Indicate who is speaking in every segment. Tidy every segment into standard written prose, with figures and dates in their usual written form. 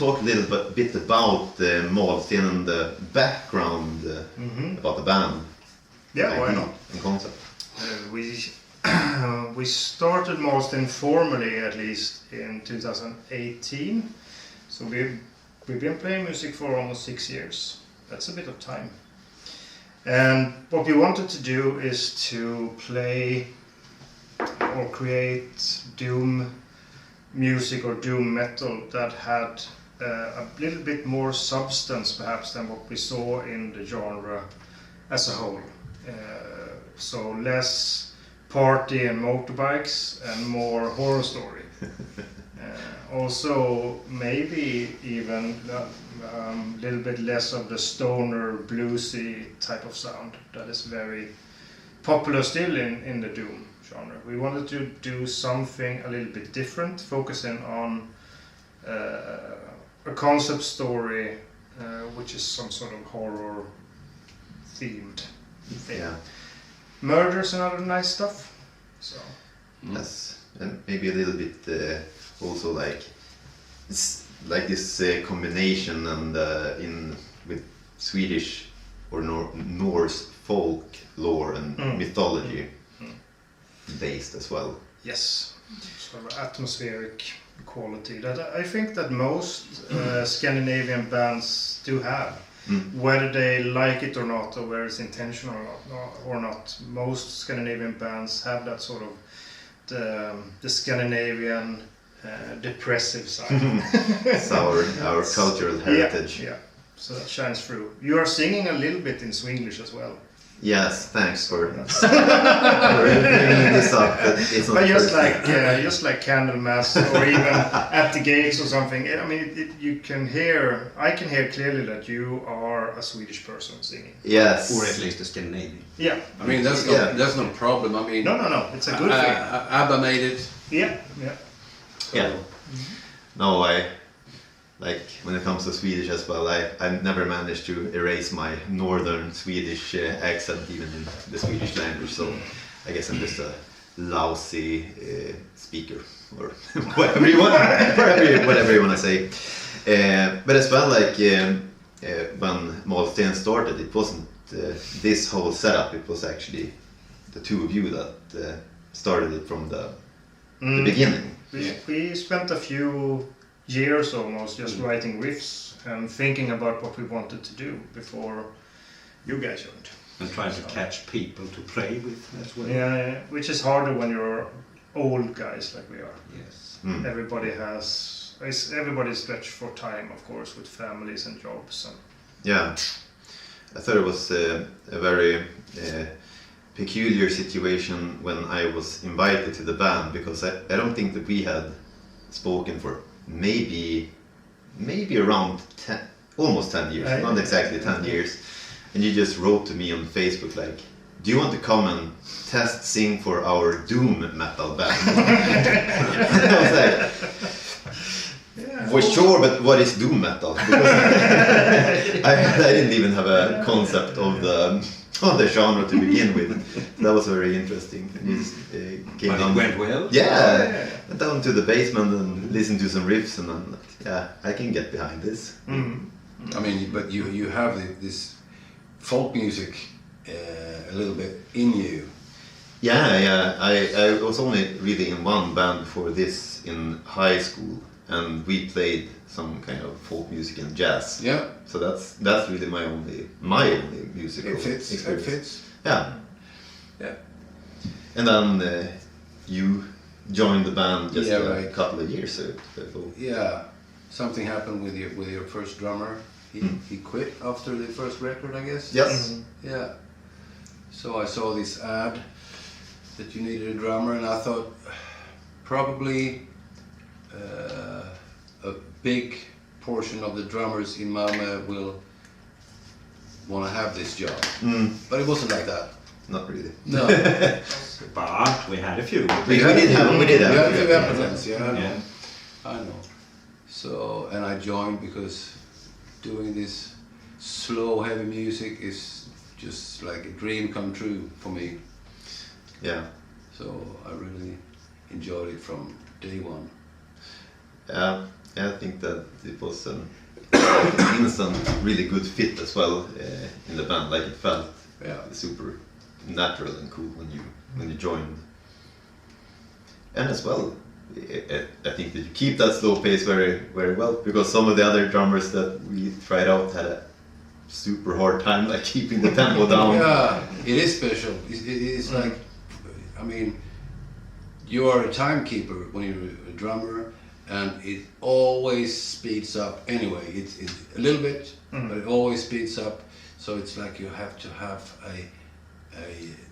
Speaker 1: talk a little bit about Malsten and the background about the band.
Speaker 2: Yeah, why not?
Speaker 1: And concept.
Speaker 2: We started Malsten formally at least in 2018. So we've been playing music for almost 6 years. That's a bit of time. And what we wanted to do is to play or create doom music or doom metal that had a little bit more substance perhaps than what we saw in the genre as a whole. So less party and motorbikes and more horror story. Also maybe even a little bit less of the stoner bluesy type of sound that is very popular still in the doom genre. We wanted to do something a little bit different, focusing on a concept story which is some sort of horror themed thing.
Speaker 1: Yeah.
Speaker 2: Murders and other nice stuff. So
Speaker 1: yes, and maybe a little bit also like it's like this combination and with Swedish or Norse folk lore and mythology based as well.
Speaker 2: yes, sort of atmospheric quality that I think that most Scandinavian bands do have. Whether they like it or not, or whether it's intentional or not, most Scandinavian bands have that sort of the Scandinavian depressive side.
Speaker 1: It's our cultural heritage.
Speaker 2: Yeah, so that shines through. You are singing a little bit in Swedish as well.
Speaker 1: Yes, thanks for bringing this up. It's not
Speaker 2: But just like Candlemass or even at the gates or something. I mean, I can hear clearly that you are a Swedish person singing.
Speaker 1: Yes,
Speaker 3: Or at least a Scandinavian.
Speaker 2: Yeah.
Speaker 3: I mean, that's no problem. I mean,
Speaker 2: No. It's a good thing.
Speaker 3: ABBA made it.
Speaker 2: Yeah.
Speaker 1: yeah. No, like when it comes to Swedish as well, I never managed to erase my northern Swedish accent even in the Swedish language, so I guess I'm just a lousy speaker or whatever you want to say. But as well, like when Malsten started, it wasn't this whole setup, it was actually the two of you that started it from the beginning.
Speaker 2: We spent a few years almost just writing riffs and thinking about what we wanted to do before you guys joined.
Speaker 3: And trying to catch people to play with as well.
Speaker 2: Yeah, which is harder when you're old guys like we are.
Speaker 3: Yes.
Speaker 2: Everybody's stretched for time, of course, with families and jobs. And
Speaker 1: Yeah, I thought it was a very peculiar situation when I was invited to the band, because I don't think that we had spoken for maybe around almost 10 years, not exactly 10 years, and you just wrote to me on Facebook like, do you want to come and test sing for our doom metal band? I was like, for sure, but what is doom metal? Because I didn't even have a concept of the genre to begin with. That was very interesting. And you just came down.
Speaker 3: It went well?
Speaker 1: Yeah, went down to the basement and listened to some riffs, and then I can get behind this.
Speaker 3: I mean, but you have this folk music a little bit in you.
Speaker 1: Yeah. I was only really in one band before this in high school, and we played some kind of folk music and jazz.
Speaker 3: Yeah.
Speaker 1: So that's really my only musical experience.
Speaker 3: It fits.
Speaker 1: Yeah.
Speaker 3: Yeah.
Speaker 1: And then you joined the band just
Speaker 3: right.
Speaker 1: a couple of years ago.
Speaker 3: Yeah. Something happened with your first drummer. He quit after the first record, I guess.
Speaker 1: Yes.
Speaker 3: Yeah. So I saw this ad that you needed a drummer, and I thought probably a big portion of the drummers in Malmö will want to have this job. But it wasn't like that.
Speaker 1: Not really.
Speaker 3: No.
Speaker 4: But we had a few.
Speaker 1: We did have
Speaker 3: a few
Speaker 1: yeah.
Speaker 3: applicants, yeah, I know.
Speaker 4: Yeah.
Speaker 3: I know. So, and I joined because doing this slow, heavy music is just like a dream come true for me.
Speaker 1: Yeah.
Speaker 3: So I really enjoyed it from day one.
Speaker 1: I think that it was an instant, really good fit as well in the band. Like it felt super natural and cool when you joined. And as well, I think that you keep that slow pace very, very well, because some of the other drummers that we tried out had a super hard time like keeping the tempo down.
Speaker 3: Yeah, it is special. It's like, I mean, you are a timekeeper when you're a drummer, and it always speeds up anyway. It's a little bit, but it always speeds up. So it's like you have to have a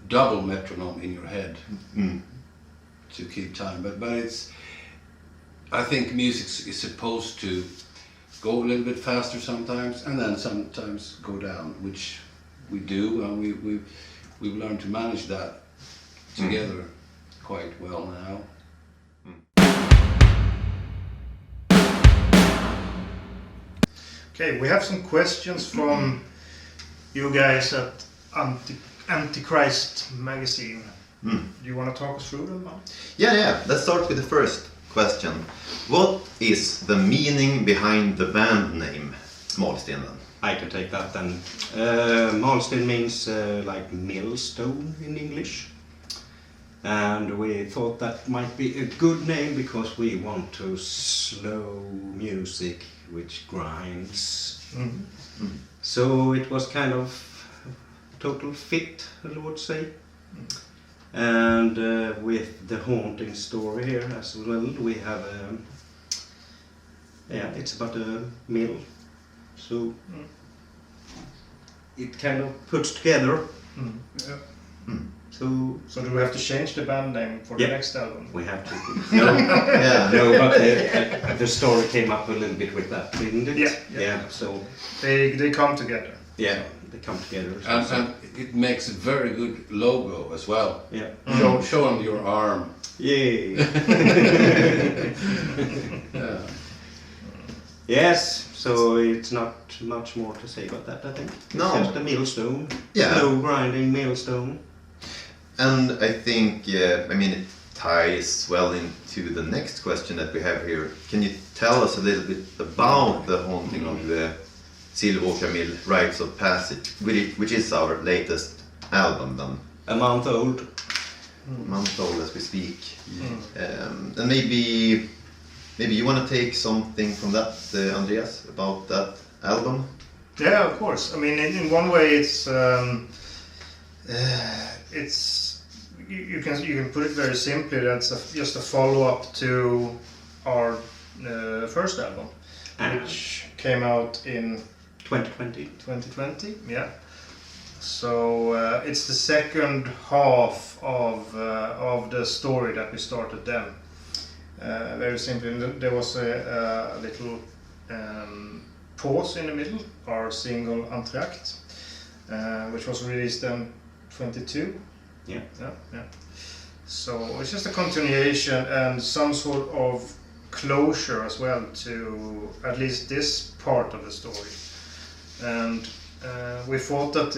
Speaker 3: double metronome in your head to keep time. But it's, I think music is supposed to go a little bit faster sometimes, and then sometimes go down, which we do, and we've learned to manage that together quite well now.
Speaker 2: Okay, we have some questions from you guys at Antichrist magazine. Do you want to talk us through them?
Speaker 1: Yeah. Let's start with the first question. What is the meaning behind the band name Malsten?
Speaker 4: I can take that then. Malsten means like millstone in English. And we thought that might be a good name because we want to slow music which grinds. So it was kind of total fit, I would say. And with the haunting story here as well, we have it's about a mill, so it kind of puts together.
Speaker 2: So do we have to change the band name for the next album?
Speaker 4: We have to. But the story came up a little bit with that, didn't it? Yeah. So
Speaker 2: they come together.
Speaker 4: Yeah, they come together.
Speaker 3: And it makes a very good logo as well.
Speaker 4: Yeah.
Speaker 3: Show them your arm.
Speaker 4: Yay.
Speaker 3: Yeah.
Speaker 4: Yes. So it's not much more to say about that, I think.
Speaker 1: No.
Speaker 4: It's just a millstone.
Speaker 1: Yeah.
Speaker 4: Slow grinding millstone.
Speaker 1: And I think, it ties well into the next question that we have here. Can you tell us a little bit about the haunting of the Silveråkra Mill Rites of Passage, which is our latest album then?
Speaker 4: A month old.
Speaker 1: Month old as we speak. And maybe you want to take something from that, Andreas, about that album?
Speaker 2: Yeah, of course. I mean, in one way, it's you can put it very simply. That's just a follow-up to our first album, which came out in 2020. Yeah. So it's the second half of the story that we started then. Very simply, there was a little pause in the middle. Our single Entr'acte, which was released in 22. Yeah. So it's just a continuation and some sort of closure as well to at least this part of the story. And we thought that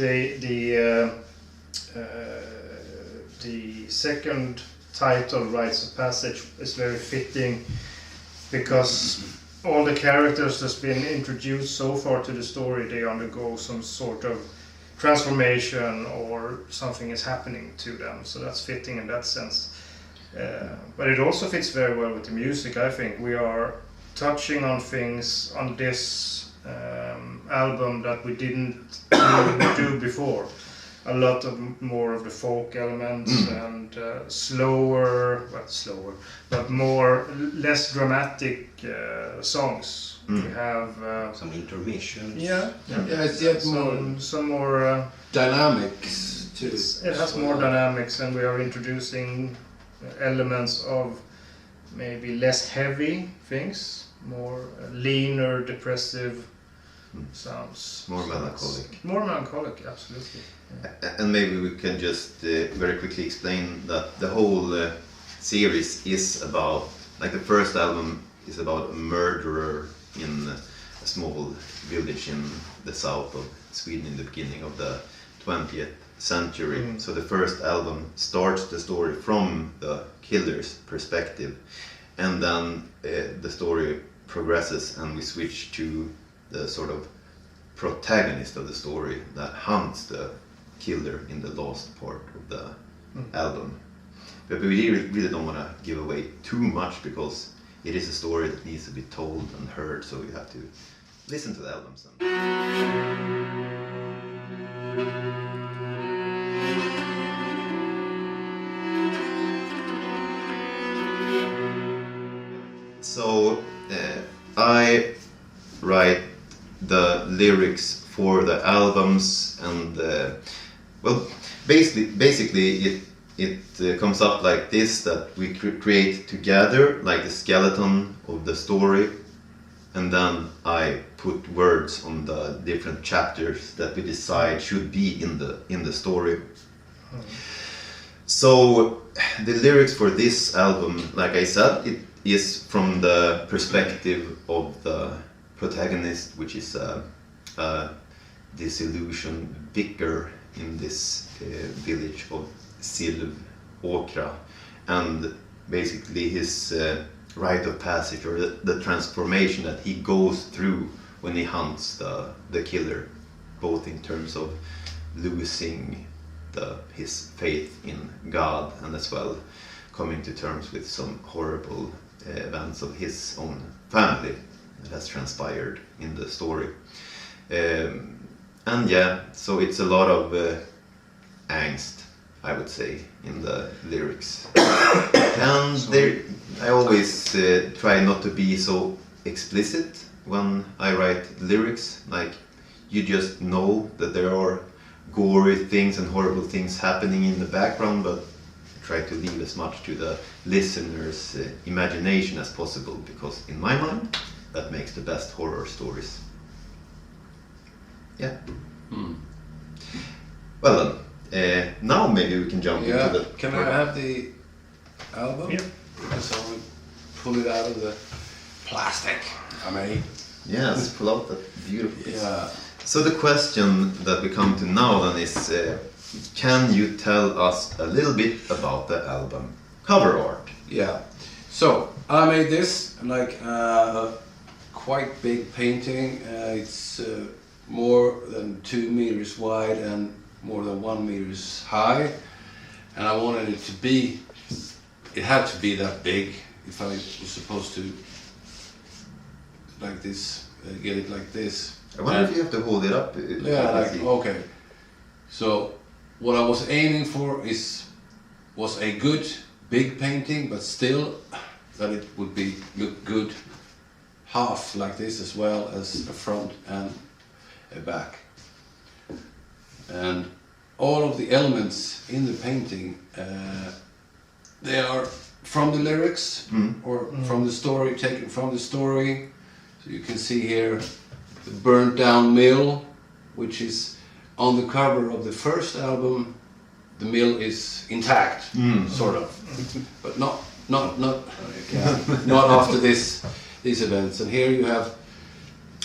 Speaker 2: the second title, Rites of Passage, is very fitting because all the characters that's been introduced so far to the story, they undergo some sort of transformation or something is happening to them, so that's fitting in that sense. But it also fits very well with the music. I think we are touching on things on this album that we didn't do before. A lot of more of the folk elements and less dramatic songs. We have
Speaker 4: some intermissions.
Speaker 3: It's yet
Speaker 2: some more
Speaker 3: dynamics too.
Speaker 2: It has more dynamics, and we are introducing elements of maybe less heavy things, more leaner, depressive sounds.
Speaker 1: More melancholic.
Speaker 2: More melancholic, absolutely.
Speaker 1: And maybe we can just very quickly explain that the whole series is about, like the first album is about a murderer in a small village in the south of Sweden in the beginning of the 20th century. So the first album starts the story from the killer's perspective, and then the story progresses and we switch to the sort of protagonist of the story that hunts the killer in the last part of the album. But we really don't want to give away too much because it is a story that needs to be told and heard, so you have to listen to the albums. So I write the lyrics for the albums, and well, basically it comes up like this, that we create together like the skeleton of the story, and then I put words on the different chapters that we decide should be in the story. So the lyrics for this album, like I said, it is from the perspective of the protagonist, which is a disillusioned vicar in this village of Silvåkra, and basically his rite of passage, or the transformation that he goes through when he hunts the killer, both in terms of losing his faith in God and as well coming to terms with some horrible events of his own family that has transpired in the story. And yeah, so it's a lot of angst, I would say, in the lyrics. And I always try not to be so explicit when I write lyrics. Like, you just know that there are gory things and horrible things happening in the background, but I try to leave as much to the listener's imagination as possible, because in my mind, that makes the best horror stories. Yeah. Well then, now maybe we can jump into the...
Speaker 3: Can I have the album?
Speaker 2: Yeah.
Speaker 3: Because I will pull it out of the plastic I made.
Speaker 1: Yes, pull out that beautiful piece.
Speaker 3: Yeah.
Speaker 1: So the question that we come to now then is, can you tell us a little bit about the album cover art?
Speaker 3: Yeah. So I made this like a quite big painting. It's more than 2 meters wide and more than 1 meters high, and I wanted it to be. It had to be that big if I was supposed to, like this, get it like this.
Speaker 1: I wonder if you have to hold it up.
Speaker 3: Yeah, like, okay. So what I was aiming for was a good big painting, but still that it would look good half like this, as well as a front and a back. And all of the elements in the painting, they are from the lyrics or from the story, taken from the story. So you can see here the burnt down mill, which is on the cover of the first album. The mill is intact, sort of, but not after these events. And here you have.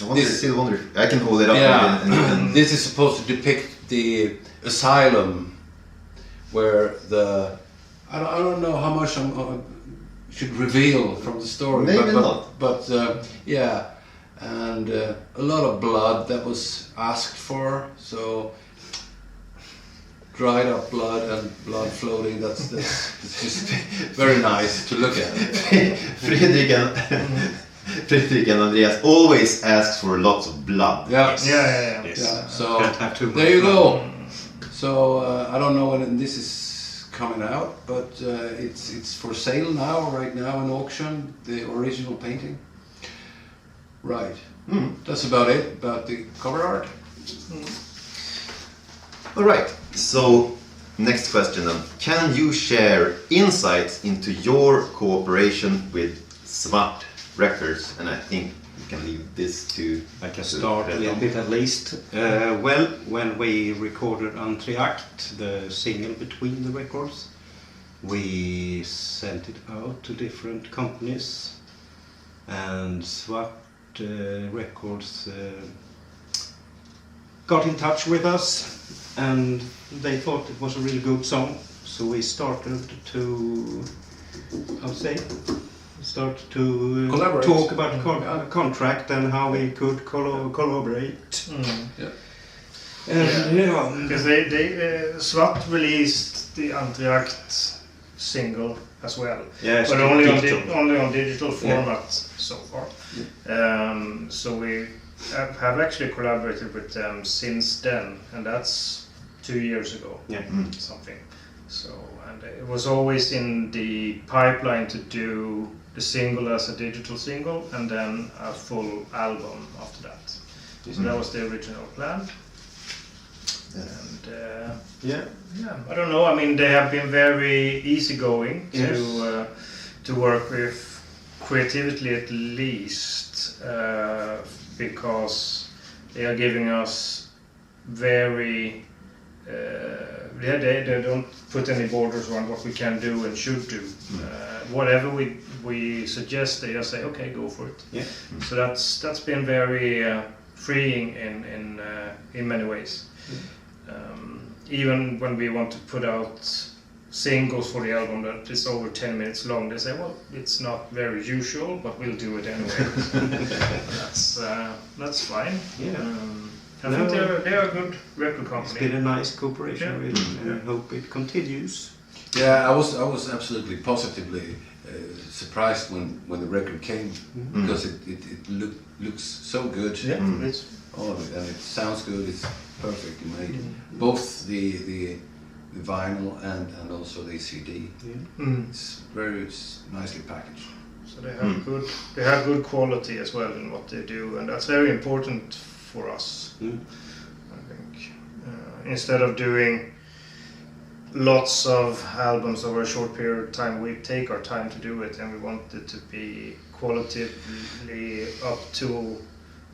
Speaker 1: I still wonder if I can hold it up.
Speaker 3: Yeah,
Speaker 1: and
Speaker 3: this is supposed to depict the asylum, where I don't know how much I should reveal from the story.
Speaker 1: Maybe not.
Speaker 3: But yeah, and a lot of blood that was asked for. So dried up blood and blood floating. That's just very nice to look at.
Speaker 1: Fredrik and Andreas always ask for lots of blood.
Speaker 3: Yeah.
Speaker 2: Yeah.
Speaker 3: Yeah. So
Speaker 4: Can't have too much
Speaker 3: there you
Speaker 4: blood.
Speaker 3: go. So I don't know when this is coming out, but it's for sale now, right now in auction. The original painting. Right. That's about it. About the cover art.
Speaker 1: All right. So next question then: can you share insights into your cooperation with Svart Records? And I think we can leave this to.
Speaker 4: I can start a little bit at least. Well, when we recorded Entr'acte, the single between the records, we sent it out to different companies, and Svart Records got in touch with us, and they thought it was a really good song, so we started to, start to
Speaker 3: Collaborate.
Speaker 4: talk about contract and how we could collaborate.
Speaker 2: Mm.
Speaker 4: And yeah.
Speaker 2: Because SWAT released the Antriact single as well,
Speaker 4: Yes,
Speaker 2: but only
Speaker 4: digital.
Speaker 2: only on digital format so far. So we have actually collaborated with them since then, and that's 2 years ago.
Speaker 4: Yeah.
Speaker 2: Something. So, and it was always in the pipeline to do the single as a digital single and then a full album after that. So that was the original plan. And
Speaker 4: Yeah.
Speaker 2: I don't know. I mean, they have been very easygoing
Speaker 4: Yes.
Speaker 2: to work with creatively, at least, because they are giving us very. They don't put any borders on what we can do and should do. Whatever we suggest, they just say, okay, go for it.
Speaker 4: Yeah.
Speaker 2: So that's been very freeing in many ways. Even when we want to put out singles for the album that is over 10 minutes long, they say, well, it's not very usual, but we'll do it anyway. That's fine.
Speaker 4: Yeah.
Speaker 2: I think they're a good record
Speaker 4: It's
Speaker 2: company.
Speaker 4: been a nice cooperation
Speaker 2: Yeah.
Speaker 4: with them, and I hope it continues.
Speaker 3: Yeah, I was absolutely positively surprised when the record came because it looks so good.
Speaker 2: Yeah, it's
Speaker 3: All of it, and it sounds good. It's perfectly made. Both the vinyl and also the CD. It's nicely packaged.
Speaker 2: so they have good quality as well in what they do, and that's very important for us. I think instead of doing lots of albums over a short period of time, we take our time to do it, and we want it to be qualitatively up to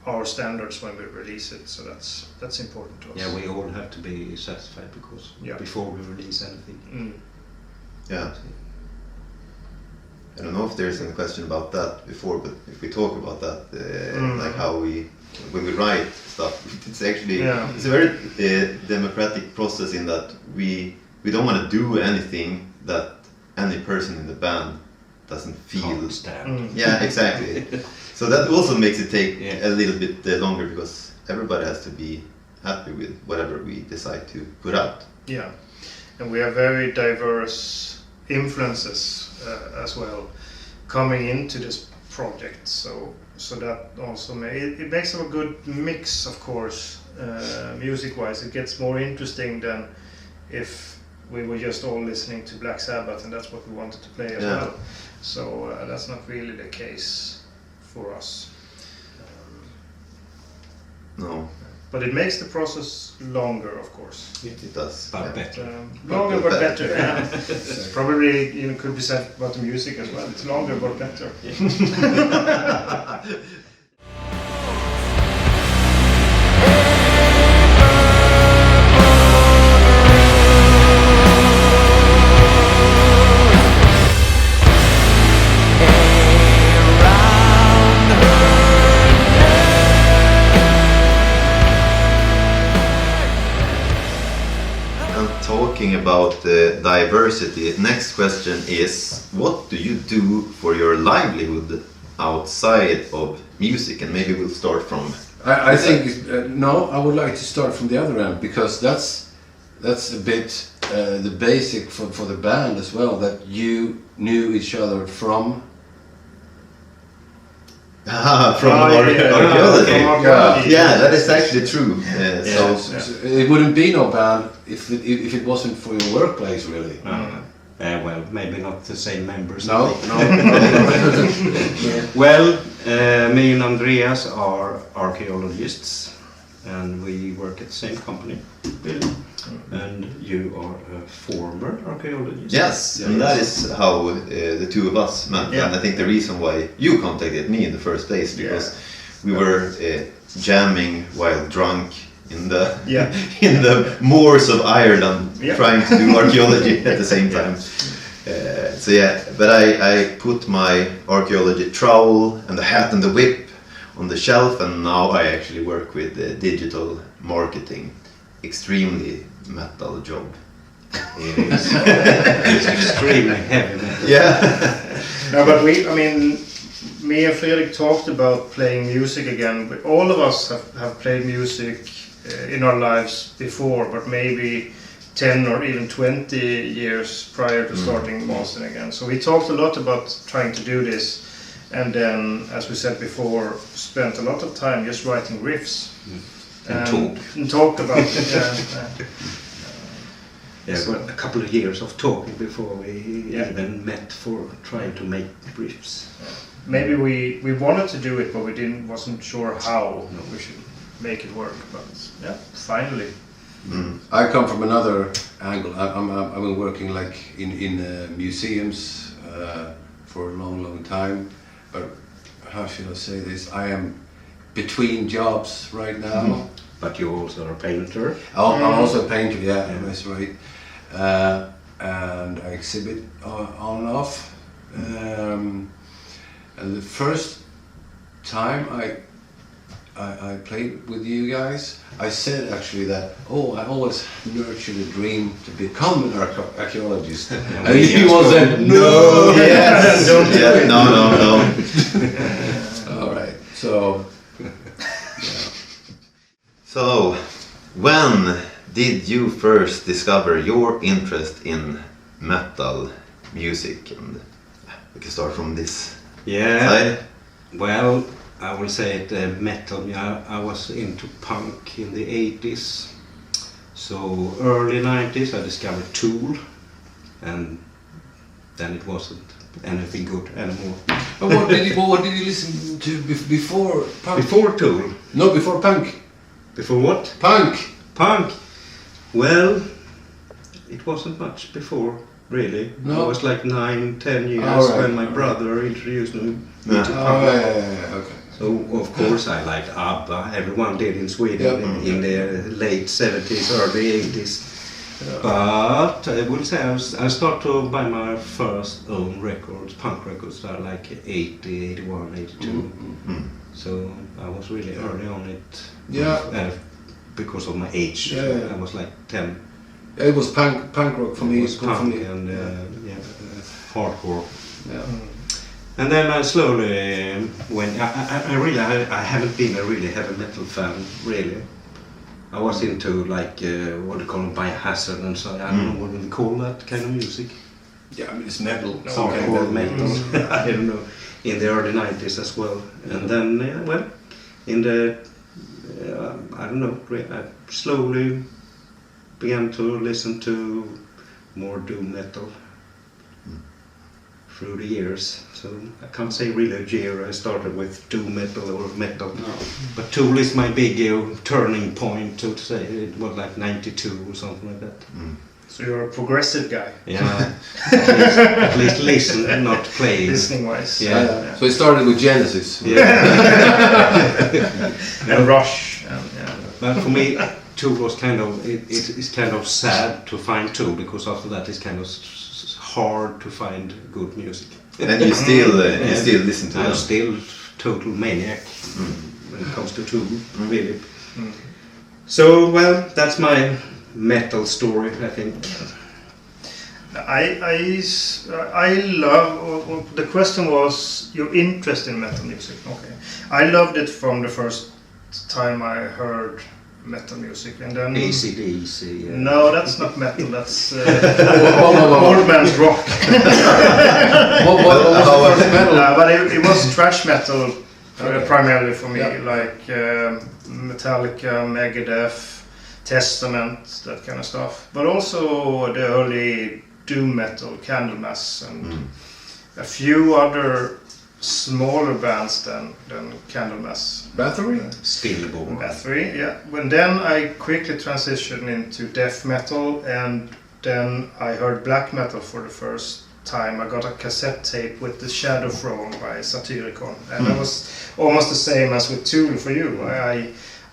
Speaker 2: our standards when we release it. So that's important to us.
Speaker 4: Yeah, we all have to be satisfied before we release anything.
Speaker 1: Yeah. I don't know if there's any question about that before, but if we talk about that, like how when we write stuff, it's actually it's a very democratic process in that we don't want to do anything that any person in the band doesn't feel.
Speaker 4: Can't stand.
Speaker 1: Yeah, exactly. So that also makes it take a little bit longer because everybody has to be happy with whatever we decide to put out.
Speaker 2: Yeah, and we have very diverse influences as well coming into this project. So that also it makes a good mix, of course, music-wise. It gets more interesting than if we were just all listening to Black Sabbath and that's what we wanted to play as well. So that's not really the case for us.
Speaker 1: No,
Speaker 2: but it makes the process longer, of course.
Speaker 1: it does.
Speaker 4: But better.
Speaker 2: Longer but better. Yeah. It's probably even could be said about the music as well. It's longer but better.
Speaker 1: Talking about diversity, next question is, what do you do for your livelihood outside of music? And maybe we'll start from...
Speaker 3: I think, no, I would like to start from the other end, because that's a bit the basic for the band as well, that you knew each other from...
Speaker 1: archaeology. Yeah, that is actually true.
Speaker 3: So it wouldn't be no band if it wasn't for your workplace, really.
Speaker 4: Well, maybe not the same members.
Speaker 3: No.
Speaker 4: Well, me and Andreas are archaeologists, and we work at the same company, Bill. And you are a former archaeologist.
Speaker 1: Yes, and that is how the two of us met.
Speaker 2: Yeah.
Speaker 1: And I think the reason why you contacted me in the first place, because we were jamming while drunk in the in the moors of Ireland, trying to do archaeology at the same time. But I put my archaeology trowel and the hat and the whip on the shelf, and now I actually work with digital marketing. Extremely metal job.
Speaker 4: It's extremely heavy metal.
Speaker 1: Yeah.
Speaker 2: No, but me and Fredrik talked about playing music again. But all of us have played music in our lives before, but maybe 10 or even 20 years prior to starting Malsten again. So we talked a lot about trying to do this, and then, as we said before, spent a lot of time just writing riffs and talk about it.
Speaker 4: Yeah, well, a couple of years of talking before we even met for trying to make riffs.
Speaker 2: Maybe we wanted to do it, but we wasn't sure how we should make it work. But yeah, finally.
Speaker 3: I come from another angle. I've been working like in museums for a long time. But how should I say this? I am between jobs right now.
Speaker 4: But you also are a painter.
Speaker 3: I'm also a painter. Yeah, that's right. And I exhibit on and off. And the first time I played with you guys, I said actually that, I always nurtured a dream to become an archaeologist. And he was like, no!
Speaker 1: Yes!
Speaker 2: Don't do it.
Speaker 1: No.
Speaker 3: All right, so...
Speaker 1: So, when did you first discover your interest in metal music? And we can start from this side.
Speaker 4: Well, I will say it, metal. I was into punk in the 80s. So early 90s I discovered Tool, and then it wasn't anything good anymore.
Speaker 3: But what did you listen to before punk?
Speaker 4: Before Tool?
Speaker 3: No, before punk.
Speaker 4: Before what?
Speaker 3: Punk!
Speaker 4: Punk! Well, it wasn't much before, really.
Speaker 3: No.
Speaker 4: I was like 9-10 years when my brother introduced me to punk.
Speaker 3: Okay.
Speaker 4: So of course I liked ABBA, everyone did in Sweden in the late 70s, early 80s. But I would say I started to buy my first own records, punk records, like 80, 81, 82. So I was really early on it. Because of my age. I was like 10.
Speaker 3: It was punk rock for me.
Speaker 4: It was punk and hardcore.
Speaker 3: Yeah.
Speaker 4: And then I slowly went. I haven't been a really heavy metal fan, really. I was into like what do you call it, Biohazard and so. I don't know what we call that kind of music.
Speaker 3: Yeah, I mean it's metal.
Speaker 4: Hardcore metal. I don't know. In the early 90s as well. And then in the I don't know. I slowly began to listen to more doom metal through the years. So I can't say really a year I started with doom metal or metal.
Speaker 3: No.
Speaker 4: But Tool is my big turning point, so to say. It was like 92 or something like that.
Speaker 2: So you're a progressive guy.
Speaker 4: Yeah, at least listen and not play.
Speaker 2: Listening wise.
Speaker 4: Yeah.
Speaker 3: So it started with Genesis.
Speaker 4: Yeah.
Speaker 2: And Rush.
Speaker 4: But for me, Tool was kind of, it's kind of sad to find Tool, because after that it's kind of hard to find good music.
Speaker 1: And you still listen to them?
Speaker 4: I'm still total maniac when it comes to Tool, really. So, well, that's my metal story, I think.
Speaker 2: I love, the question was your interest in metal music. Okay. I loved it from the first time I heard metal music, and then
Speaker 4: AC/DC.
Speaker 2: No, that's not metal. That's old man's rock.
Speaker 3: What was the first metal?
Speaker 2: But it was thrash metal primarily for me, like Metallica, Megadeth, Testament, that kind of stuff. But also the early doom metal, Candlemass, and a few other smaller bands than Candlemass.
Speaker 3: Bathory?
Speaker 4: Stillborn.
Speaker 2: Bathory, yeah. When then I quickly transitioned into death metal, and then I heard black metal for the first time. I got a cassette tape with The Shadow Throne by Satyricon, and it was almost the same as with Tool for you.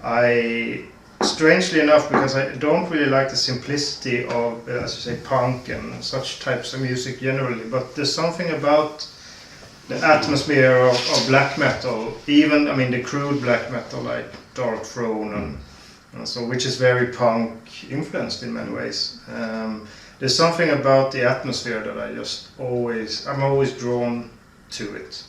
Speaker 2: I strangely enough, because I don't really like the simplicity of, as you say, punk and such types of music generally, but there's something about the atmosphere of black metal, even, I mean, the crude black metal like Dark Throne and so, which is very punk influenced in many ways. There's something about the atmosphere that I'm always drawn to it.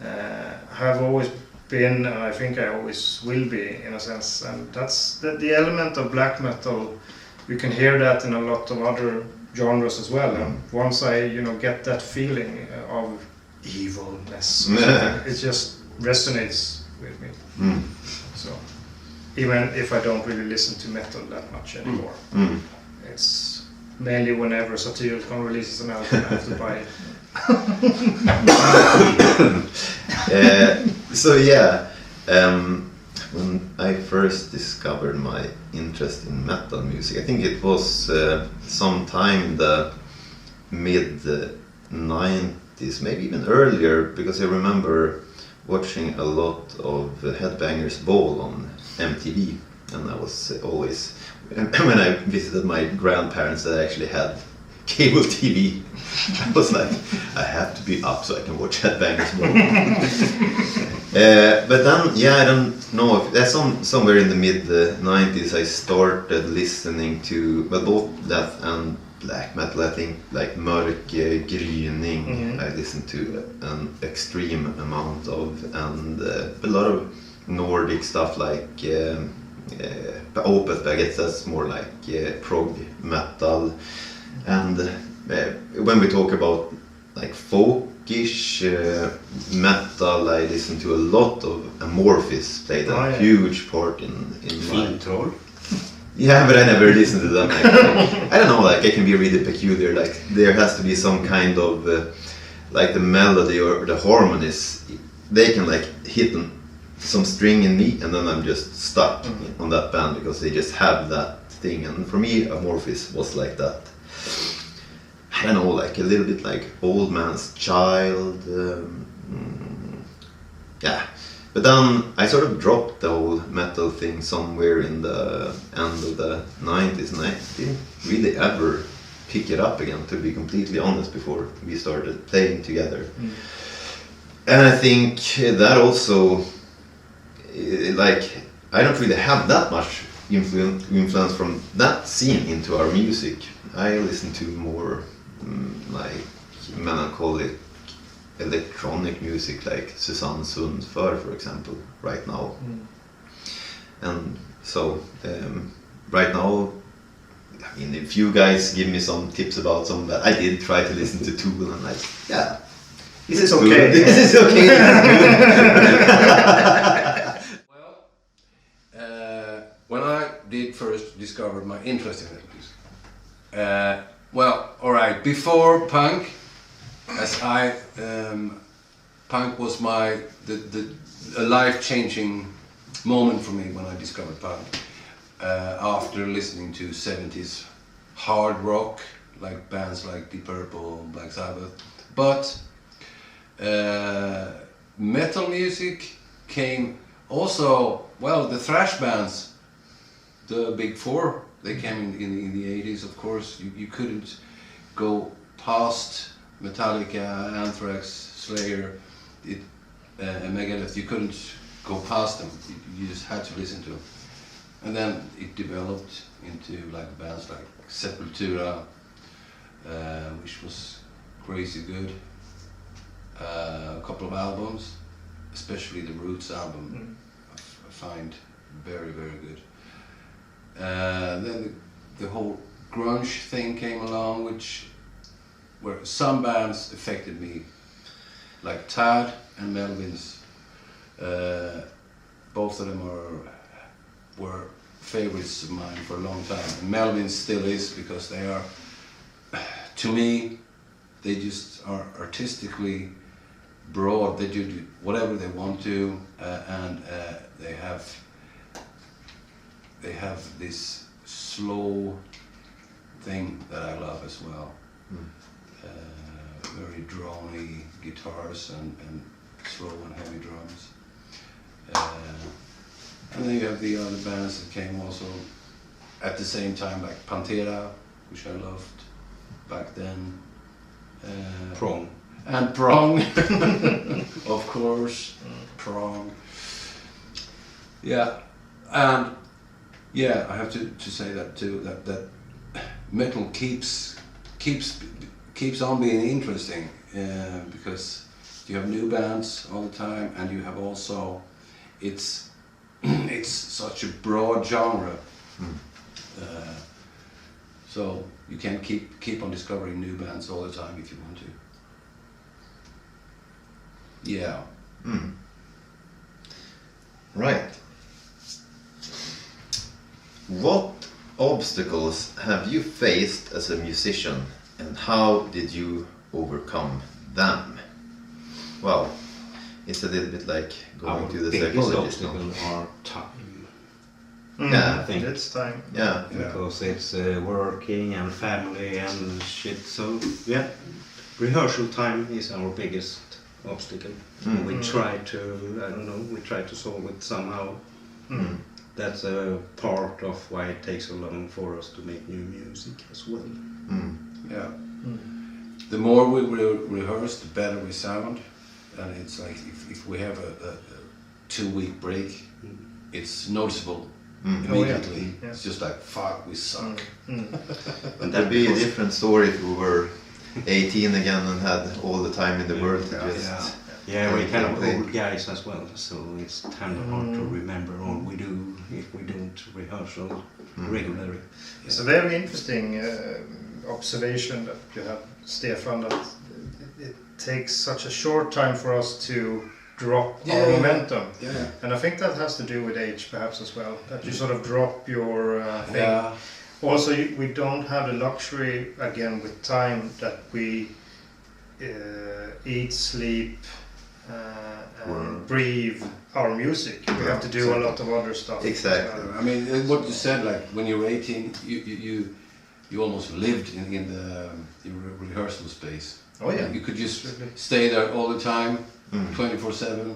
Speaker 2: I have always been, and I think I always will be, in a sense, and that's the element of black metal. You can hear that in a lot of other genres as well. And once I, get that feeling of evilness, it just resonates with me. So even if I don't really listen to metal that much anymore, it's mainly whenever Satyricon releases an album, I have to buy it.
Speaker 1: So yeah, when I first discovered my interest in metal music, I think it was sometime in the mid 90s, maybe even earlier, because I remember watching a lot of Headbangers Ball on MTV, and I was always, when I visited my grandparents that actually had cable TV, I was like, I have to be up so I can watch Headbangers Ball. But then, I don't know, if that's somewhere in the mid 90s I started listening to, but both death and black metal, I think, like Mörk Gryning, I listened to an extreme amount of, and a lot of Nordic stuff like Opeth, I guess that's more like prog metal. And when we talk about like folkish metal, I listen to a lot of Amorphis, played a huge part in my... Yeah, but I never listened to them actually. I don't know, like I can be really peculiar, like there has to be some kind of like the melody or the harmonies, they can like hit some string in me and then I'm just stuck on that band because they just have that thing. And for me Amorphis was like that. I don't know, like a little bit like Old Man's Child. But then I sort of dropped the whole metal thing somewhere in the end of the 90s, and I didn't really ever pick it up again, to be completely honest, before we started playing together. And I think that also, like, I don't really have that much influence from that scene into our music. I listen to more like melancholic electronic music, like Susanne Sundför, for example, right now. And so right now, I mean, if you guys give me some tips about some that I did try to listen to Tool, and like, this is okay. This is okay.
Speaker 3: Well, when I did first discover my interest in it, alright, before punk, as punk was a life-changing moment for me when I discovered punk. After listening to 70s hard rock, like bands like Deep Purple, Black Sabbath, but metal music came also. Well, the thrash bands, the big four, they came in the 80s. Of course, you couldn't go past Metallica, Anthrax, Slayer, and Megadeth. You couldn't go past them. You just had to listen to them. And then it developed into like bands like Sepultura, which was crazy good. A couple of albums, especially the Roots album, I find very, very good. Then the whole grunge thing came along, where some bands affected me, like Tad and Melvins. Both of them were favorites of mine for a long time. And Melvins still is, because they are, to me, they just are artistically broad. They do whatever they want to, and they have this slow thing that I love as well. Very drony guitars and slow and heavy drums. And then you have the other bands that came also at the same time, like Pantera, which I loved back then.
Speaker 4: Prong.
Speaker 3: And Prong, of course, Prong. Yeah, and yeah, I have to say that too. That metal keeps on being interesting, because you have new bands all the time, and you have also, it's it's such a broad genre. So you can keep on discovering new bands all the time if you want to. Yeah.
Speaker 1: Right. What obstacles have you faced as a musician, and how did you overcome them? Well, it's a little bit like going
Speaker 4: Our
Speaker 1: to the
Speaker 4: biggest
Speaker 1: psychologist now.
Speaker 4: obstacle are time.
Speaker 1: Yeah,
Speaker 4: I think.
Speaker 2: It's time.
Speaker 1: Yeah.
Speaker 4: Because it's working and family and shit. So yeah, rehearsal time is our biggest obstacle. We try to, I don't know, we try to solve it somehow. That's a part of why it takes so long for us to make new music as well.
Speaker 3: Yeah. The more we rehearse, the better we sound. And it's like if we have a 2-week break, it's noticeable immediately.
Speaker 2: Yeah.
Speaker 3: It's just like, fuck, we suck.
Speaker 1: And that'd be a different story if we were 18 again and had all the time in the world to just...
Speaker 4: Yeah, we kind of
Speaker 1: play.
Speaker 4: old guys as well, so it's kind of hard to remember all we do if we don't rehearsal regularly.
Speaker 2: It's a very interesting observation that you have, Stefan, that it takes such a short time for us to drop our momentum.
Speaker 3: Yeah.
Speaker 2: And I think that has to do with age perhaps as well, that you sort of drop your thing.
Speaker 3: Yeah.
Speaker 2: Also, we don't have the luxury, again, with time, that we eat, sleep, and breathe our music. We have to do a lot of other stuff.
Speaker 1: Exactly.
Speaker 3: I mean, what you said, like when you were 18, you almost lived in the rehearsal space.
Speaker 2: Oh yeah.
Speaker 3: You could just stay there all the time, 24/7.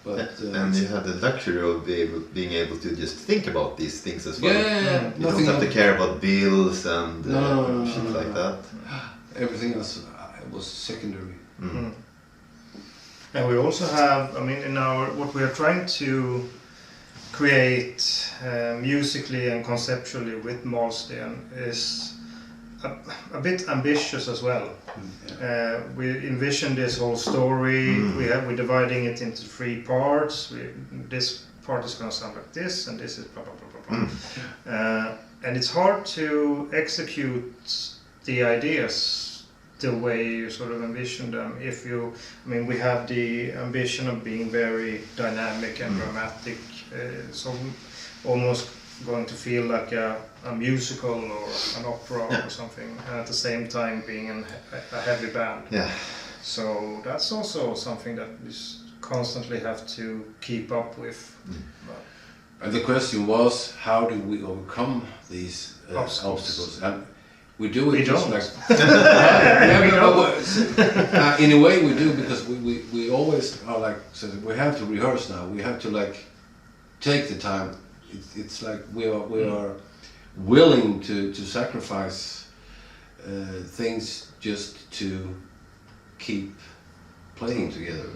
Speaker 3: But
Speaker 1: and you had the luxury of being able to just think about these things as well.
Speaker 3: yeah,
Speaker 1: You don't have to care about bills and
Speaker 3: No.
Speaker 1: shit like that.
Speaker 3: everything else was secondary.
Speaker 2: And we also have, I mean, in our, what we are trying to create musically and conceptually with Malsten is a bit ambitious as well. We envision this whole story. We're dividing it into 3 parts. This part is going to sound like this, and this is blah blah blah blah blah. And it's hard to execute the ideas the way you sort of envision them. If you, I mean, we have the ambition of being very dynamic and dramatic, so almost going to feel like a musical or an opera or something, and at the same time being a heavy band.
Speaker 1: Yeah.
Speaker 2: So that's also something that we constantly have to keep up with.
Speaker 3: And the question was, how do we overcome these
Speaker 2: Obstacles.
Speaker 3: And we do it
Speaker 2: We
Speaker 3: just
Speaker 2: don't.
Speaker 3: like in a way we do, because we always are like, so we have to rehearse now. We have to like take the time. It's like we are willing to sacrifice things just to keep playing together.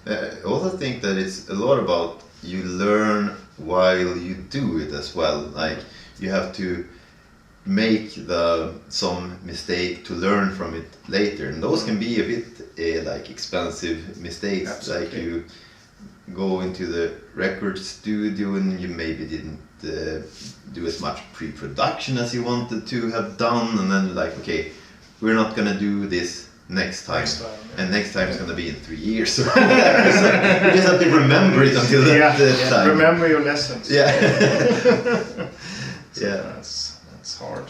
Speaker 1: I also think that it's a lot about you learn while you do it as well. Like you have to make some mistake to learn from it later, and those can be a bit like expensive mistakes.
Speaker 2: Absolutely.
Speaker 1: Like you go into the record studio and you maybe didn't do as much pre-production as you wanted to have done, and then like, okay, we're not gonna do this next time, and next time is gonna be in 3 years. So you just have to remember it until that time.
Speaker 2: Remember your lessons.
Speaker 1: Yeah.
Speaker 2: So
Speaker 1: Yeah.
Speaker 2: that's hard.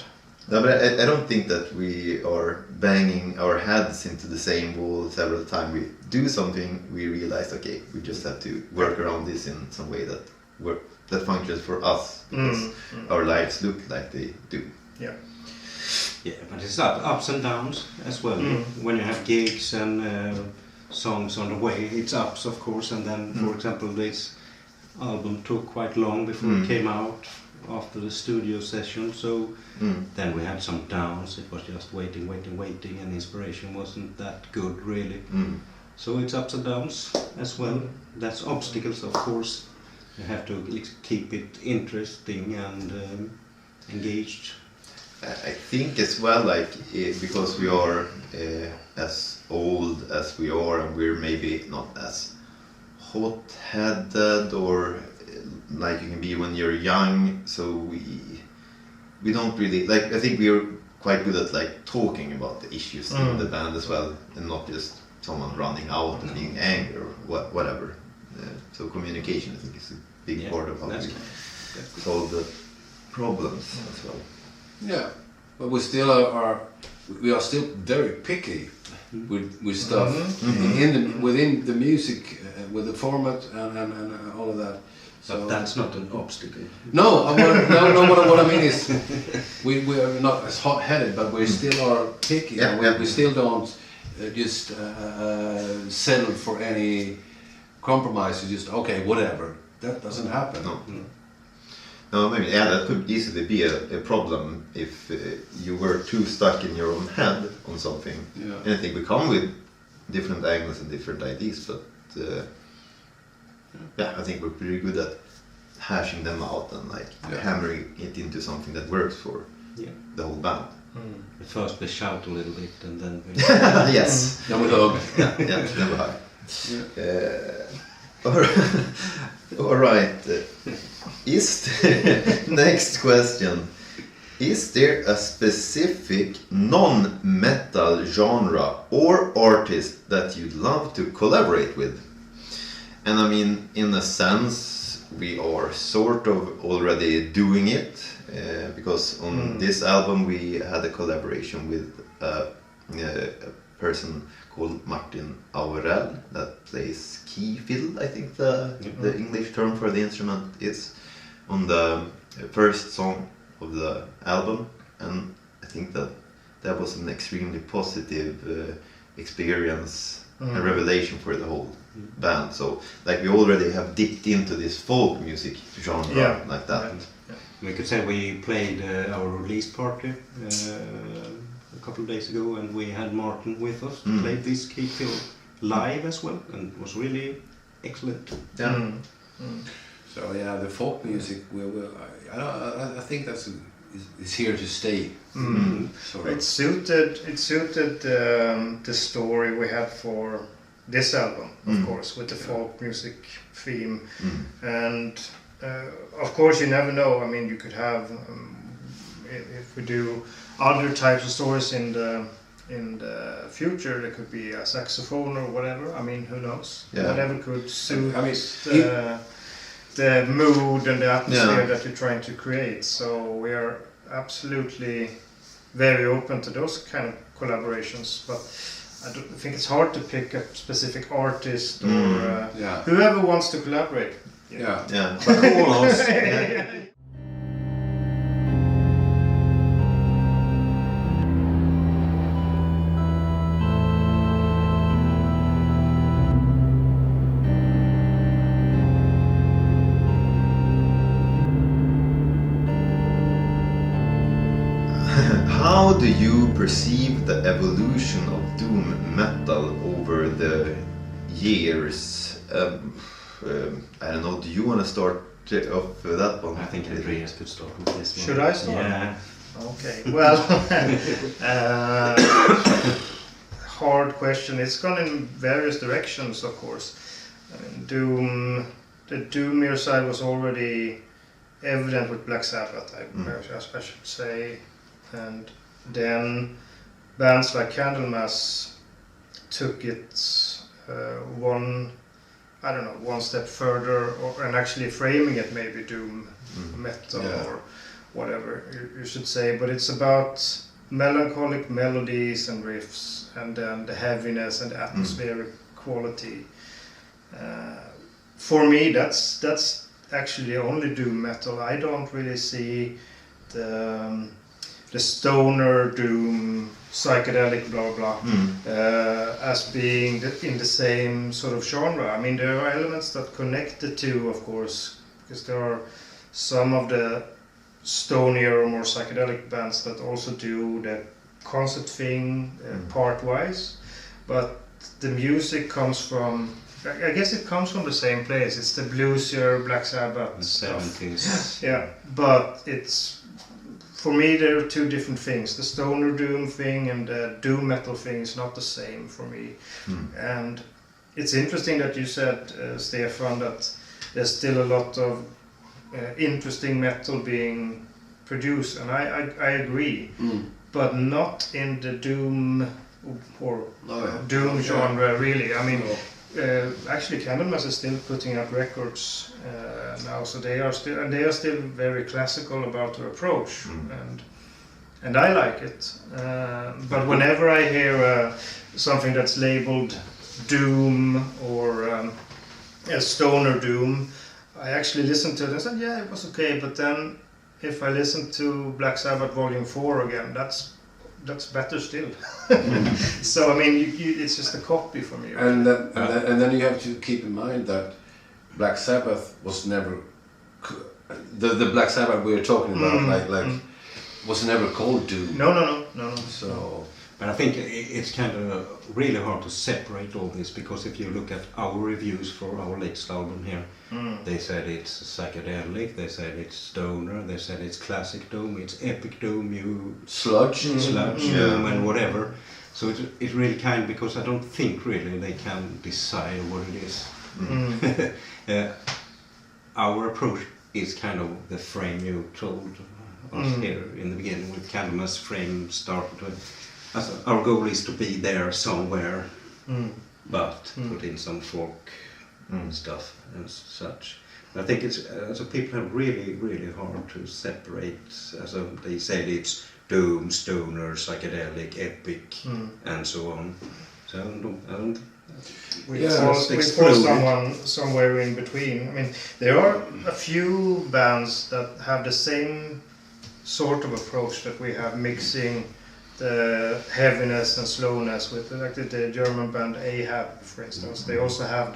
Speaker 1: No, but I don't think that we are banging our heads into the same wall several times. We do something, we realize, okay, we just have to work around this in some way that functions for us, because our lives look like they do.
Speaker 2: Yeah.
Speaker 4: Yeah, but it's ups and downs as well. When you have gigs and songs on the way, it's ups, of course, and then, for example, this album took quite long before it came out after the studio session, so then we had some downs. It was just waiting, and inspiration wasn't that good, really. So it's ups and downs as well. That's obstacles, of course. You have to keep it interesting and engaged.
Speaker 1: I think as well, like because we are as old as we are, and we're maybe not as hot-headed or like you can be when you're young. So we don't really like. I think we're quite good at like talking about the issues in the band as well, and not just someone running out and being angry or whatever. So communication, I think, is a big part of how we solve the problems as well.
Speaker 3: Yeah, but we still we are still very picky with stuff within the music, with the format and all of that.
Speaker 4: So but that's not an obstacle.
Speaker 3: No, what I mean is we are not as hot-headed, but we still are picky.
Speaker 1: Yeah,
Speaker 3: we still don't just settle for any compromise. Just okay, whatever. That doesn't happen.
Speaker 1: No, maybe that could easily be a problem if you were too stuck in your own head on something.
Speaker 3: Yeah.
Speaker 1: And I think we come with different angles and different ideas, but I think we're pretty good at hashing them out and like hammering it into something that works for the whole band.
Speaker 4: First we shout a little bit and then we...
Speaker 1: Yes.
Speaker 3: Then we hug.
Speaker 1: Then we hug. All right. Next question. Is there a specific non-metal genre or artist that you'd love to collaborate with? And I mean, in a sense, we are sort of already doing it because on this album we had a collaboration with a person called Martin Aurel that plays key fiddle, I think the English term for the instrument is, on the first song of the album, and I think that was an extremely positive experience and revelation for the whole band. So like we already have dipped into this folk music genre like that.
Speaker 2: Yeah.
Speaker 4: We could say we played our release party a couple of days ago, and we had Martin with us to play this key fiddle live as well, and it was really excellent.
Speaker 1: Yeah.
Speaker 3: So yeah, the folk music, I think that's is here to stay. Sort of.
Speaker 2: It suited the story we had for this album, of course, with the folk music theme, and of course you never know. I mean, you could have if we do other types of stories in the future, there could be a saxophone or whatever. I mean, who knows?
Speaker 1: Yeah.
Speaker 2: Whatever could suit the mood and the atmosphere that you're trying to create. So we are absolutely very open to those kind of collaborations. But I think it's hard to pick a specific artist or whoever wants to collaborate.
Speaker 3: Yeah.
Speaker 1: But call us. How do you perceive the evolution of doom metal over the years? I don't know, do you want to start off with that one?
Speaker 4: I think Andreas could start with this one.
Speaker 2: Should I start?
Speaker 4: Yeah.
Speaker 2: Okay, well, hard question. It's gone in various directions, of course. I mean, the Doomier side was already evident with Black Sabbath, I should say. And then bands like Candlemass took it one step further, and actually framing it maybe doom metal or whatever you should say. But it's about melancholic melodies and riffs, and then the heaviness and the atmospheric quality. For me, that's actually only doom metal. I don't really see the stoner doom psychedelic blah blah as being in the same sort of genre. I mean, there are elements that connect the two, of course, because there are some of the stonier or more psychedelic bands that also do the concert thing part wise, but the music comes from, I guess it comes from the same place. It's the bluesier Black Sabbath
Speaker 4: The
Speaker 2: stuff.
Speaker 4: 70s.
Speaker 2: Yeah, but it's for me, there are two different things. The stoner doom thing and the doom metal thing is not the same for me. And it's interesting that you said, Stefan, that there's still a lot of interesting metal being produced, and I agree, but not in the doom or doom genre, really. I mean, actually, Candlemass is still putting out records now, so they are still very classical about their approach, and I like it. But whenever I hear something that's labeled doom or a stoner doom, I actually listened to it and said, yeah, it was okay. But then, if I listen to Black Sabbath Volume 4 again, that's better still. So I mean, it's just a copy for me. Right?
Speaker 3: And then you have to keep in mind that Black Sabbath was never the Black Sabbath we were talking about, was never called doom.
Speaker 2: No.
Speaker 3: So.
Speaker 4: But I think it's kind of really hard to separate all this, because if you look at our reviews for our latest album here, they said it's psychedelic, they said it's stoner, they said it's classic doom, it's epic doom, sludge doom and whatever. So it's really kind, because I don't think really they can decide what it is. Our approach is kind of the frame you told us here in the beginning, with Candlemass frame started with. Our goal is to be there somewhere, but put in some folk stuff and such. I think it's so people have really, really hard to separate. As they said, it's doom, stoner, psychedelic, epic, and so on. So I don't.
Speaker 2: We fall someone somewhere in between. I mean, there are a few bands that have the same sort of approach that we have, mixing the heaviness and slowness with, like the German band Ahab, for instance. They also have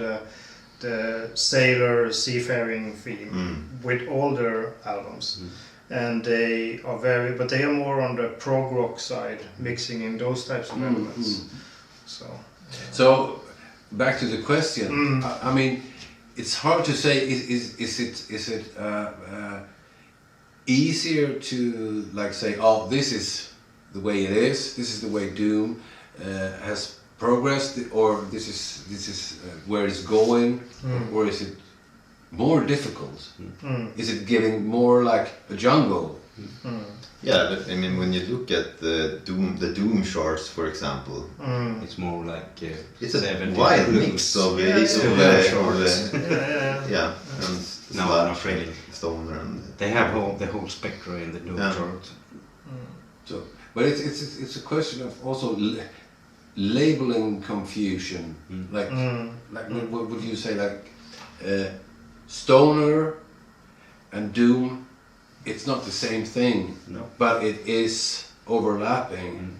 Speaker 2: the sailor seafaring theme with all their albums, and they are more on the prog rock side, mixing in those types of elements.
Speaker 3: So back to the question. I mean, it's hard to say. Is it easier to say, oh, this is the way it is. This is the way doom has progressed, or this is where it's going, or is it more difficult? Is it getting more like a jungle?
Speaker 1: Yeah, but I mean, when you look at the doom charts, for example,
Speaker 4: it's more like
Speaker 1: it's a wide mix of and
Speaker 4: not really.
Speaker 1: Stoner, and
Speaker 4: they have the whole spectrum in the doom chart.
Speaker 3: So. But it's a question of also labeling confusion. What would you say? Stoner and doom, it's not the same thing, but it is overlapping.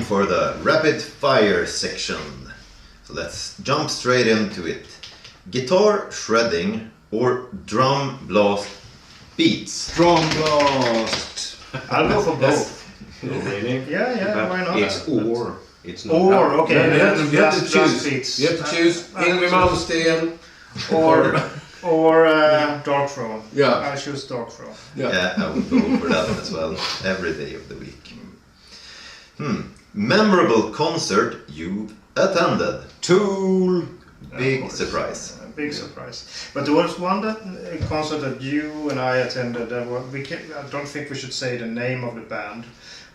Speaker 1: For the rapid fire section. So let's jump straight into it. Guitar shredding or drum blast beats?
Speaker 4: Drum blast!
Speaker 2: I'll go for both.
Speaker 4: Really?
Speaker 2: Yeah, why not?
Speaker 4: It's or. It's not.
Speaker 2: Or, okay.
Speaker 3: You have to choose. You have to choose Yngwie Malmsteen or
Speaker 2: Dark Throne.
Speaker 3: Yeah.
Speaker 2: I choose Dark Throne.
Speaker 1: Yeah, I would go for that as well, every day of the week. Memorable concert you attended? Tool. Big surprise.
Speaker 2: Big surprise. But there was one concert that you and I attended. I don't think we should say the name of the band,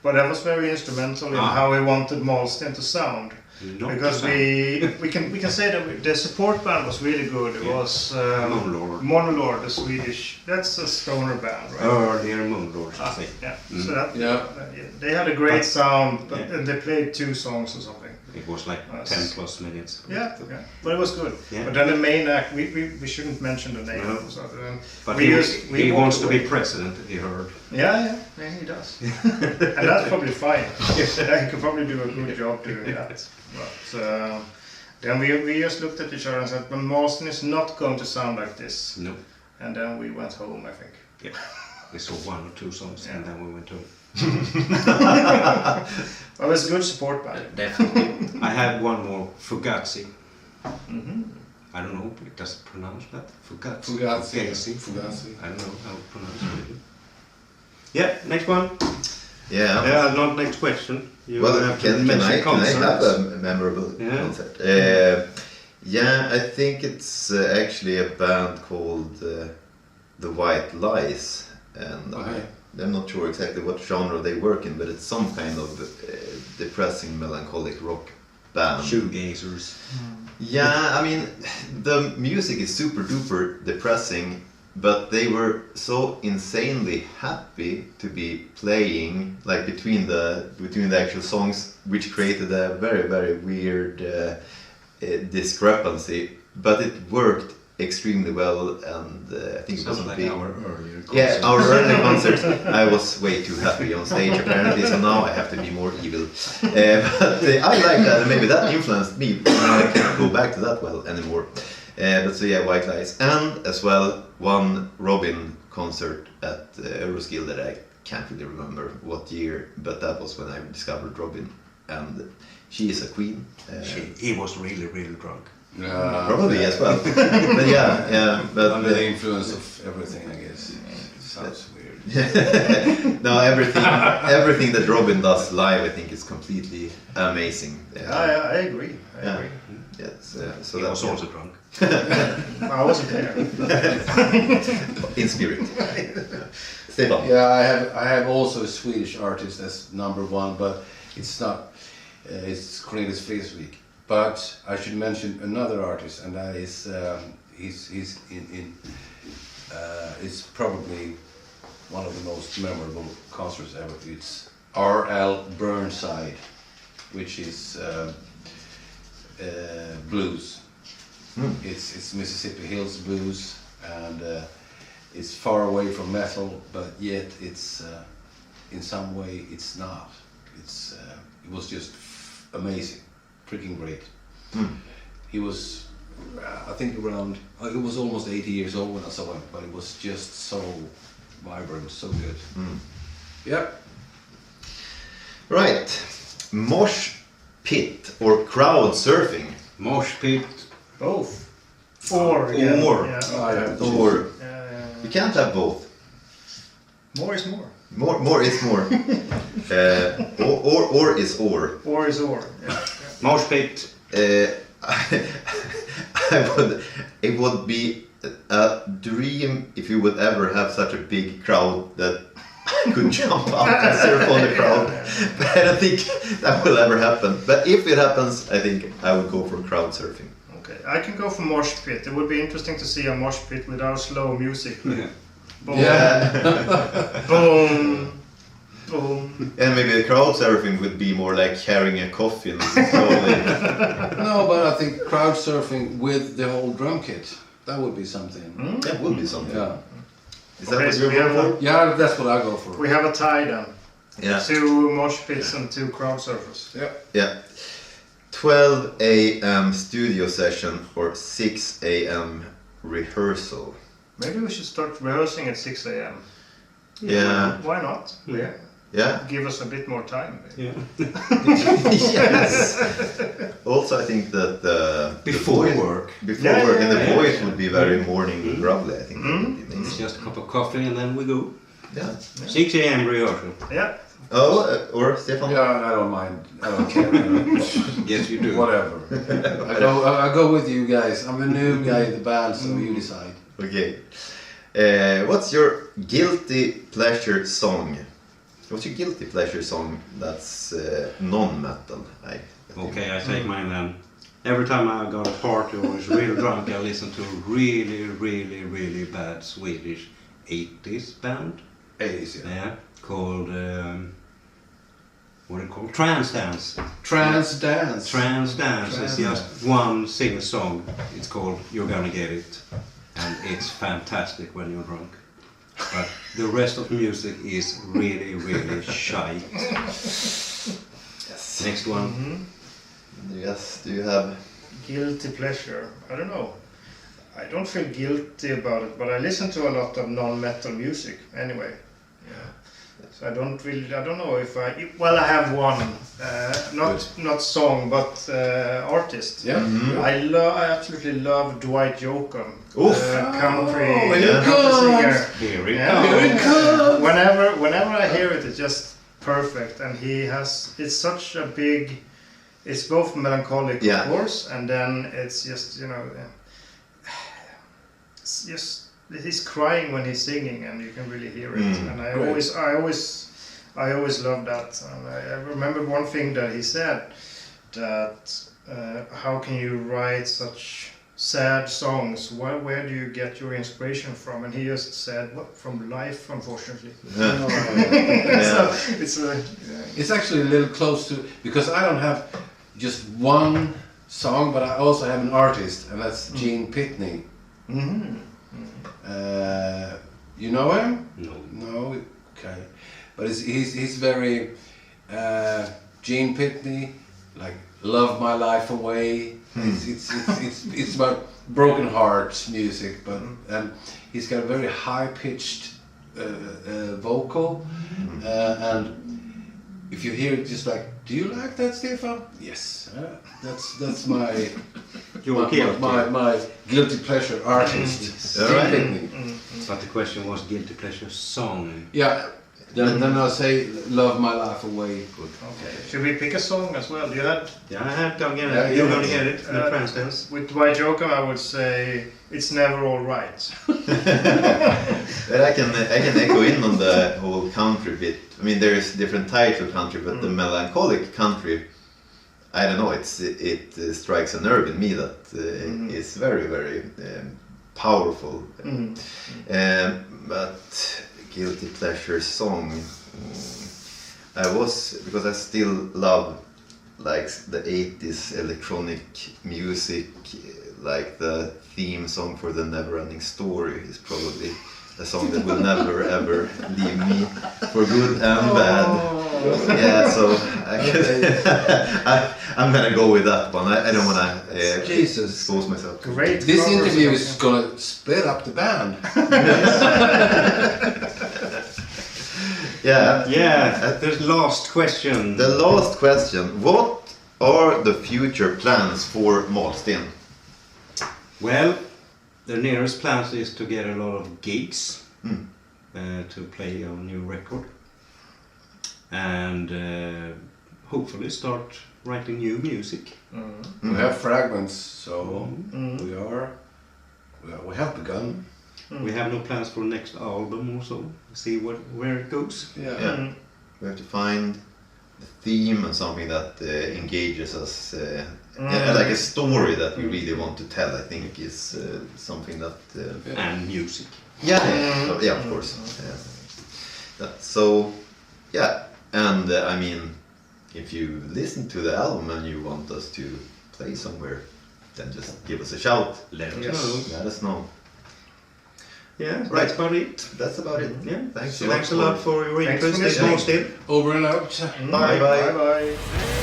Speaker 2: but that was very instrumental in how we wanted Malsten to sound. Because we can say that the support band was really good. It was Monolord, the Swedish. That's a stoner band, right?
Speaker 4: Earlier Monolord, I think.
Speaker 2: So they had a great sound, but they played 2 songs or something.
Speaker 4: It was like 10 plus minutes.
Speaker 2: Yeah, but it was good. Yeah. But then the main act, we shouldn't mention the name.
Speaker 4: But he wants to be president, he heard.
Speaker 2: Yeah, he does. And that's probably fine. He could probably do a good job doing that. But then we just looked at each other and said, well, Malsten is not going to sound like this.
Speaker 4: No.
Speaker 2: And then we went home, I think.
Speaker 4: Yeah. We saw 1 or 2 songs and then we went home.
Speaker 2: Well, it's a good support band.
Speaker 4: Definitely. I have one more, Fugazi.
Speaker 2: Mm-hmm.
Speaker 4: I don't know, it doesn't pronounce that. Fugazi.
Speaker 3: Fugazi.
Speaker 4: I don't know how to pronounce it. Yeah, next one.
Speaker 1: Yeah.
Speaker 4: Yeah, not next question. You
Speaker 1: Well,
Speaker 4: have to
Speaker 1: can I
Speaker 4: mention
Speaker 1: have
Speaker 4: concerts.
Speaker 1: a memorable
Speaker 4: Yeah.
Speaker 1: concert? Yeah, I think it's actually a band called The White Lies, and
Speaker 3: Okay.
Speaker 1: I'm not sure exactly what genre they work in, but it's some kind of depressing, melancholic rock band.
Speaker 4: Shoegazers.
Speaker 1: Yeah, I mean, the music is super duper depressing, but they were so insanely happy to be playing, like between the actual songs, which created a very, very weird discrepancy. But it worked extremely well, and I think it was
Speaker 4: Sounds
Speaker 1: a
Speaker 4: like
Speaker 1: big.
Speaker 4: our earlier concert.
Speaker 1: Yeah, our early concerts, I was way too happy on stage apparently, so now I have to be more evil. But I like that, and maybe that influenced me. I can't go back to that well anymore. But so yeah, White Lies, and as well one Robin concert at Euroskill that I can't really remember what year, but that was when I discovered Robin, and she is a queen.
Speaker 4: He was really, really drunk.
Speaker 1: Probably as well. But yeah, but
Speaker 3: Under the influence of everything, I guess. It sounds weird.
Speaker 1: no, everything that Robin does live, I think, is completely amazing.
Speaker 2: I agree. I agree.
Speaker 1: Yes, so
Speaker 4: He
Speaker 1: that
Speaker 4: was also drunk.
Speaker 2: I wasn't there.
Speaker 1: in spirit. Stefan.
Speaker 3: Yeah, I have also a Swedish artist as #1, but it's not. It's Cornelis Vreeswijk. But I should mention another artist, and that is he's it's probably one of the most memorable concerts ever. It's R.L. Burnside, which is blues. It's Mississippi Hills blues, and it's far away from metal, but yet it's in some way it's not. It was just amazing, freaking great. He was, I think around, he was almost 80 years old when I saw him, but it was just so vibrant, so good. Yep.
Speaker 1: Right. Mosh pit or crowd surfing.
Speaker 4: Mosh pit.
Speaker 2: Both. Or. Again.
Speaker 1: Or.
Speaker 2: Yeah.
Speaker 3: I have to
Speaker 1: Or
Speaker 2: Yeah.
Speaker 1: you can't have both.
Speaker 2: More is more.
Speaker 1: More is more. Or is or.
Speaker 2: Or is or. Yeah.
Speaker 4: Mosh pit.
Speaker 1: It would be a dream if you would ever have such a big crowd that I could jump up and surf on the crowd. But I don't think that will ever happen. But if it happens, I think I would go for crowd surfing.
Speaker 2: Okay, I can go for mosh pit. It would be interesting to see a mosh pit without slow music.
Speaker 4: Yeah.
Speaker 2: Boom,
Speaker 3: Yeah.
Speaker 2: boom, boom.
Speaker 1: And maybe the crowd surfing would be more like carrying a coffin slowly.
Speaker 3: No, but I think crowd surfing with the whole drum kit, that would be something.
Speaker 1: That would be something.
Speaker 3: Yeah.
Speaker 1: Is that
Speaker 2: Okay,
Speaker 1: what
Speaker 2: so
Speaker 1: you're
Speaker 2: we have
Speaker 1: going for?
Speaker 3: Yeah, that's what I go for.
Speaker 2: We have a tie then.
Speaker 1: Yeah.
Speaker 2: 2 mosh pits and 2 crowd surfers.
Speaker 3: Yeah.
Speaker 1: Yeah. 12 a.m. studio session or 6 a.m. rehearsal.
Speaker 2: Maybe we should start rehearsing at 6 a.m.
Speaker 1: Yeah.
Speaker 2: Why not?
Speaker 4: Yeah.
Speaker 1: Yeah.
Speaker 2: Give us a bit more time. Maybe.
Speaker 4: Yeah.
Speaker 1: Yes. Also, I think that
Speaker 4: Before
Speaker 1: the voice,
Speaker 4: work.
Speaker 1: before
Speaker 2: Yeah,
Speaker 1: work,
Speaker 2: yeah,
Speaker 1: and the
Speaker 2: yeah.
Speaker 1: voice would be very morning grubbly. I think that would be
Speaker 4: It's
Speaker 1: amazing.
Speaker 4: just a cup of coffee and then we go.
Speaker 1: Yeah.
Speaker 4: 6 a.m. rehearsal.
Speaker 2: Yeah.
Speaker 1: Oh, or Stefan.
Speaker 3: Yeah, I don't mind. I don't care. I don't-
Speaker 4: Yes, you do.
Speaker 3: Whatever. I go with you guys. I'm the new guy in the band, so you decide.
Speaker 1: Okay. What's your guilty pleasure song? What's your guilty pleasure song that's non-metal?
Speaker 4: Okay, I take mine then. Every time I go to a party or is really drunk, I listen to really, really, really bad Swedish 80s band.
Speaker 3: 80s, yeah.
Speaker 4: Yeah, called what are it called? Trance Dance.
Speaker 3: Trance dance.
Speaker 4: Trance Dance is just one single song. It's called You're Gonna Get It, and it's fantastic when you're drunk. But the rest of the music is really, really shite.
Speaker 1: Yes.
Speaker 4: Next one.
Speaker 1: Yes. Do you have?
Speaker 2: Guilty pleasure. I don't know. I don't feel guilty about it, but I listen to a lot of non-metal music anyway. Yeah. So I don't know if well, I have one, not song, but artist.
Speaker 3: Yeah.
Speaker 2: I absolutely love Dwight Yoakam,
Speaker 1: Oof.
Speaker 2: country
Speaker 3: here
Speaker 2: country singer.
Speaker 4: Here it
Speaker 2: Yeah.
Speaker 3: Here it comes.
Speaker 2: Whenever I hear it, it's just perfect, and it's such a big. It's both melancholic,
Speaker 1: Yeah.
Speaker 2: of course, and then it's just it's just he's crying when he's singing, and you can really hear it. And I
Speaker 3: Great.
Speaker 2: always love that. And I remember one thing that he said, that how can you write such sad songs? Where do you get your inspiration from? And he just said, "What, from life, unfortunately." So
Speaker 3: It's actually a little close to, because I don't have just one song, but I also have an artist, and that's Gene Pitney. You know him?
Speaker 4: No.
Speaker 3: No, okay. But he's very Gene Pitney, like "Love My Life Away." It's about broken heart music, but he's got a very high pitched vocal, and if you hear it, just like, do you like that, Stefan? Yes, that's my
Speaker 4: You're guilty.
Speaker 3: my guilty pleasure artist.
Speaker 1: All
Speaker 3: Gene
Speaker 1: right.
Speaker 3: Pitney.
Speaker 4: But the question was guilty pleasure song.
Speaker 3: Yeah. Then I'll say "Love My Life Away." Good.
Speaker 2: Okay. Should we pick a song as well? You had
Speaker 4: Yeah, I have to get
Speaker 3: Yeah,
Speaker 4: it. You're
Speaker 3: yeah.
Speaker 4: gonna get it. The transtance.
Speaker 2: with Dwight Yoakam, I would say "It's Never All Right."
Speaker 1: But I can echo in on the whole country bit. I mean, there's different types of country, but the melancholic country, I don't know. It strikes a nerve in me that is very, very powerful. But guilty pleasure song, because I still love like the 80s electronic music, like the theme song for The Never-Ending Story is probably a song that will never ever leave me for good and bad. Yeah, so I'm gonna go with that one. I don't wanna
Speaker 3: Jesus.
Speaker 1: expose myself.
Speaker 2: Great.
Speaker 3: This
Speaker 2: covers
Speaker 3: interview
Speaker 2: of-
Speaker 3: is gonna split up the band.
Speaker 1: Yeah.
Speaker 4: Yeah, the last question.
Speaker 1: The last question. What are the future plans for Malsten?
Speaker 4: Well, the nearest plans is to get a lot of gigs to play our new record, and hopefully start writing new music.
Speaker 3: We have fragments, so we have begun.
Speaker 4: We have no plans for next album also. See where it goes.
Speaker 1: Yeah. We have to find the theme and something that engages us. Like a story that we really want to tell, I think, is something that...
Speaker 4: And music.
Speaker 1: Yeah, of course. So, yeah. And I mean, if you listen to the album and you want us to play somewhere, then just give us a shout.
Speaker 4: Let us
Speaker 2: Yes.
Speaker 4: know.
Speaker 1: Let us know.
Speaker 4: Yeah, that's about it.
Speaker 1: That's about it.
Speaker 4: Yeah.
Speaker 1: Thanks
Speaker 4: Thanks a lot for your
Speaker 2: Thanks for
Speaker 4: interest in
Speaker 2: listening.
Speaker 4: Malsten.
Speaker 3: Over and out.
Speaker 1: Bye bye.
Speaker 2: Bye bye.